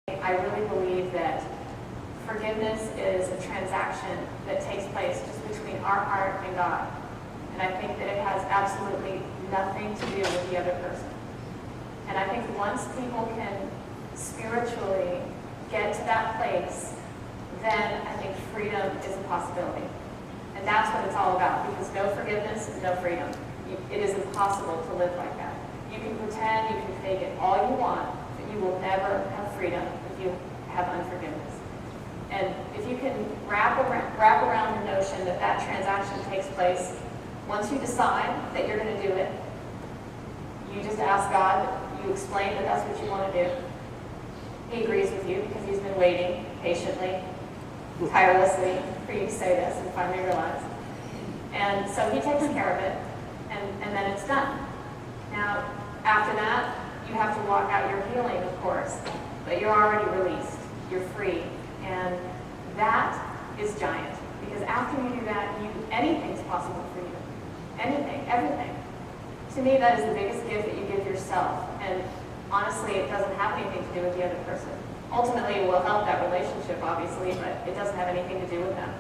I really believe that forgiveness is a transaction that takes place just between our heart and God. And I think that it has absolutely nothing to do with the other person. And I think once people can spiritually get to that place, then I think freedom is a possibility. And that's what it's all about, because no forgiveness is no freedom. It is impossible to live like that. You can pretend, you can fake it all you want, but you will never have freedom if you have unforgiveness. And if you can wrap around the notion that that transaction takes place, once you decide that you're going to do it, you just ask God, you explain that that's what you want to do. He agrees with you because he's been waiting patiently, tirelessly for you to say this and finally realize. And so he takes care of it, and then it's done. Now, after that, you have to walk out your healing, of course, but you're already released. You're free. And that is giant, because after you do that, anything's possible for you. Anything, everything. To me, that is the biggest gift that you give yourself. And honestly, it doesn't have anything to do with the other person. Ultimately, it will help that relationship, obviously, but it doesn't have anything to do with them.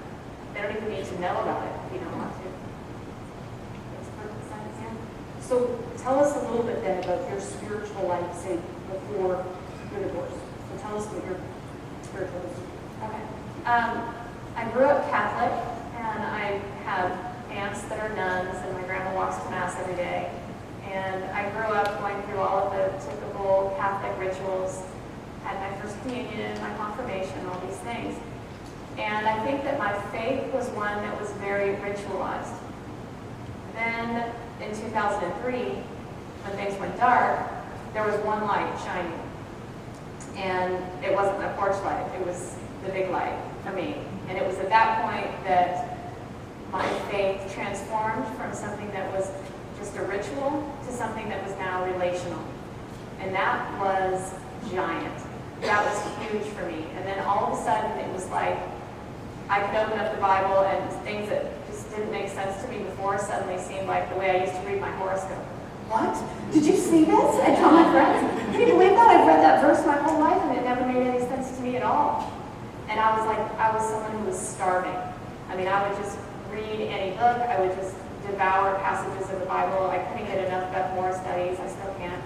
They don't even need to know about it if you don't want to. Makes perfect sense, yeah? So tell us a little bit then about your spiritual life, say, before your divorce. So tell us what your spiritual life is. Okay. I grew up Catholic, and I have aunts that are nuns, and my grandma walks to Mass every day. And I grew up going through all of the typical Catholic rituals, had my first communion, my confirmation, all these things. And I think that my faith was one that was very ritualized. Then in 2003, when things went dark, there was one light shining. And it wasn't a porch light, it was the big light for me. And it was at that point that my faith transformed from something that was just a ritual to something that was now relational. And that was giant. That was huge for me. And then all of a sudden it was like I could open up the Bible and things that just didn't make sense to me before suddenly seemed like the way I used to read my horoscope. What? Did you see this? I tell my friends, can you believe that? I've read that verse my whole life and it never made any sense to me at all. And I was someone who was starving. I mean, I would just read any book. I would just devour passages of the Bible. I couldn't get enough Beth Moore studies. I still can't.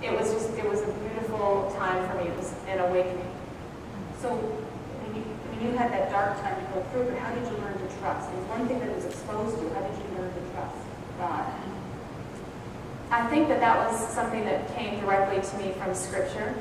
It was a beautiful time for me. It was an awakening. So you had that dark time to go through, but how did you learn to trust? It was one thing that was exposed to you. How did you learn to trust God? I think that was something that came directly to me from Scripture.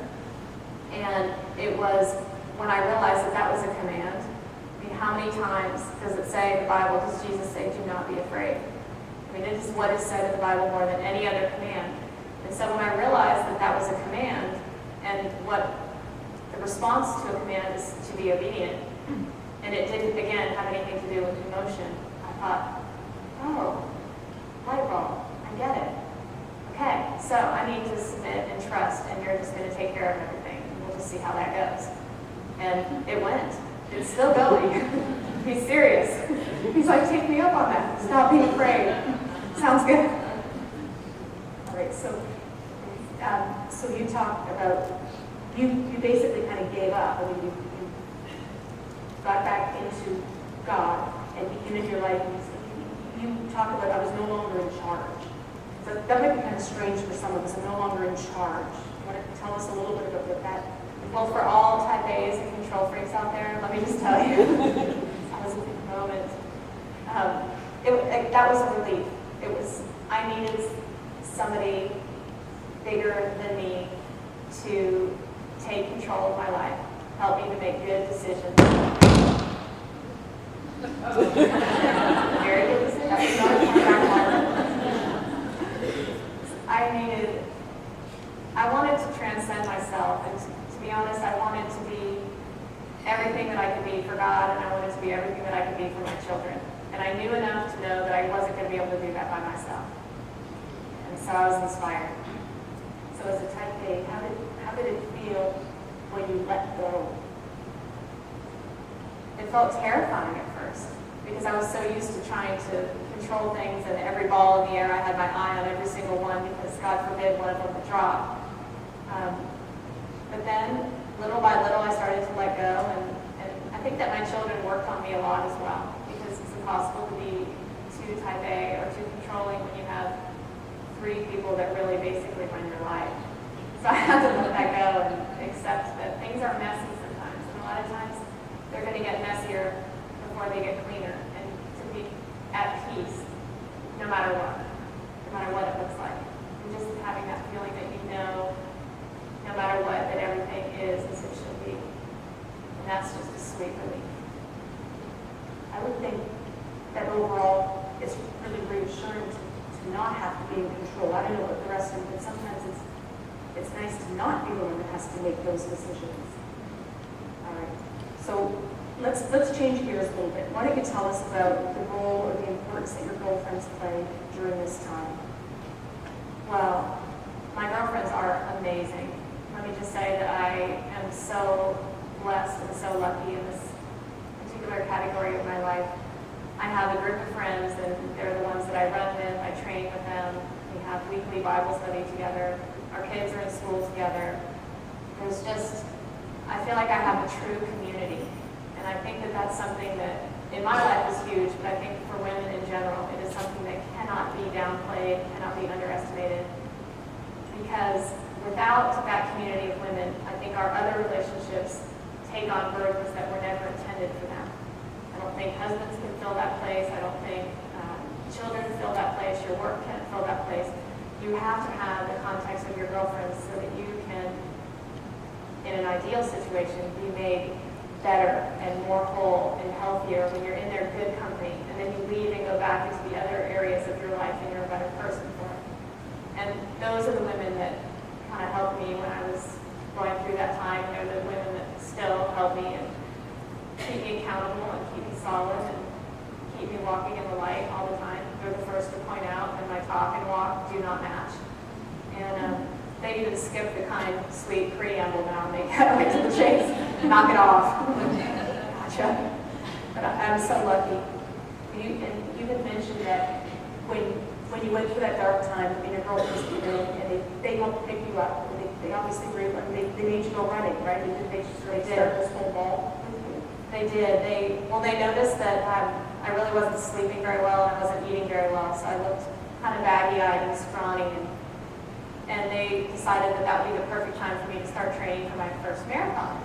And it was when I realized that was a command. I mean, how many times does it say in the Bible, does Jesus say, do not be afraid? I mean, it is what is said in the Bible more than any other command. And so when I realized that was a command, and what the response to a command is to be obedient, and it didn't, again, have anything to do with emotion, I thought, oh, light bulb, I get it. Okay, so I need to submit and trust, and you're just going to take care of everything. We'll just see how that goes. And it went. It's still going. He's serious. He's like, take me up on that. Stop being afraid. Sounds good. All right, so you talked about, you basically kind of gave up. I mean, you got back into God and into your life. And you talked about, I was no longer in charge. So that might be kind of strange for some of us. I'm no longer in charge. You want to tell us a little bit about that? Well, for all type A's and control freaks out there, let me just tell you, that was a big moment. That was a relief. I needed somebody bigger than me to take control of my life, help me to make good decisions. Very good decisions. I wanted to transcend myself, and to be honest, I wanted to be everything that I could be for God, and I wanted to be everything that I could be for my children. And I knew enough to know that I wasn't going to be able to do that by myself. And so I was inspired. So as a type A, how did it feel when you let go? It felt terrifying at first, because I was so used to trying to control things, and every ball in the air, I had my eye on every single one, because God forbid one of them would drop. little by little, I started to let go, and I think that my children worked on me a lot as well, because it's impossible to be too type A or too controlling when you have 3 people that really basically run your life. So I had to let that go and accept that things are messy sometimes, and a lot of times they're going to get messier before they get cleaner, and to be at peace no matter what it looks like. And just having that feeling that you know, no matter what, that everything is as it should be. And that's just a sweet relief. I would think that overall it's really reassuring to not have to be in control. I don't know what the rest of it, but sometimes it's nice to not be the one that has to make those decisions. All right. So let's change gears a little bit. Why don't you tell us about the role or the importance that your girlfriends play during this time? Well, my girlfriends are amazing. Let me just say that I am so blessed and so lucky in this particular category of my life. I have a group of friends, and they're the ones that I run with. I train with them. We have weekly Bible study together. Our kids are in school together. There's just, I feel like I have a true community. And I think that that's something that in my life is huge, but I think for women in general, it is something that cannot be downplayed, cannot be underestimated. Because without that community of women, I think our other relationships take on burdens that were never intended for them. I don't think husbands can fill that place. I don't think children fill that place. Your work can't fill that place. You have to have the context of your girlfriends so that you can, in an ideal situation, be made better and more whole and healthier when you're in their good company. And then you leave and go back into the other areas of your life and you're a better person for it. And those are the women that kind of helped me when I was going through that time. They're the women that still help me and keep me accountable and keep me solid and keep me walking in the light all the time. They're the first to point out that my talk and walk do not match. And they even skip the kind, sweet preamble now and they cut right to the chase. Knock it off. Gotcha. But I'm so lucky. You had mentioned that when you went through that dark time and your girlfriends came in and they helped pick you up. And they obviously they made you go running, right? They started this whole ball. They did. They noticed that I really wasn't sleeping very well and I wasn't eating very well, so I looked kind of baggy-eyed and scrawny, and they decided that that would be the perfect time for me to start training for my first marathon.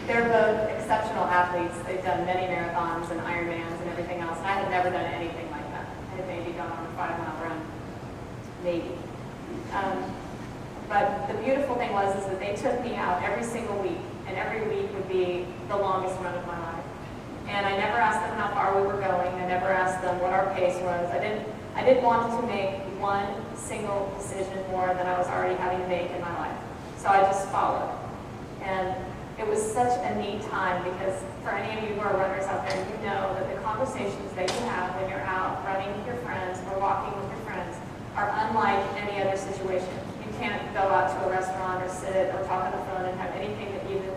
They're both exceptional athletes. They've done many marathons and Ironmans and everything else, and I had never done anything like that. I had maybe gone on a 5-mile run, maybe. But the beautiful thing was that they took me out every single week, and every week would be the longest run of my life. And I never asked them how far we were going. I never asked them what our pace was. I didn't want to make one single decision more than I was already having to make in my life. So I just followed. And it was such a neat time because for any of you who are runners out there, you know that the conversations that you have when you're out running with your friends or walking with your friends are unlike any other situation. You can't go out to a restaurant or sit or talk on the phone and have anything that even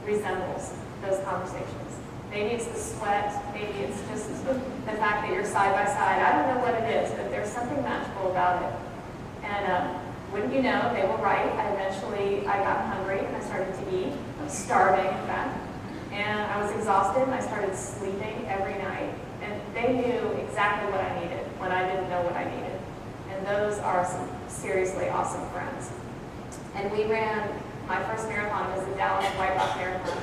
resembles those conversations. Maybe it's the sweat, maybe it's just the fact that you're side by side. I don't know what it is, but there's something magical about it. And wouldn't you know, they were right. I got hungry and I started to eat. I was starving, in fact. And I was exhausted and I started sleeping every night. And they knew exactly what I needed when I didn't know what I needed. And those are some seriously awesome friends. And we ran, my first marathon was the Dallas White Rock Marathon.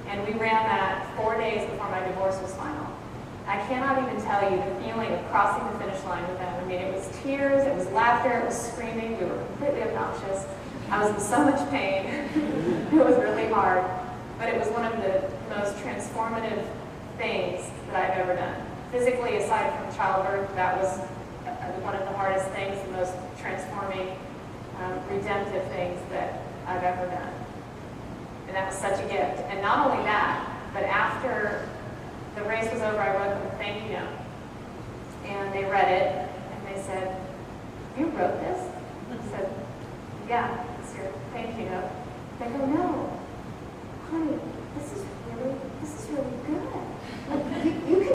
And we ran that 4 days before my divorce was final. I cannot even tell you the feeling of crossing the finish line with them. I mean, it was tears, it was laughter, it was screaming. We were completely obnoxious. I was in so much pain. It was really hard. But it was one of the most transformative things that I've ever done. Physically, aside from childbirth, that was one of the hardest things, the most transforming, redemptive things that I've ever done. And that was such a gift. And not only that, but after the race was over, I wrote them a thank you note. And they read it, and they said, "You wrote this?" I said, "Yeah, it's your thank you note." They go, "No, honey, this is really good. Like, you can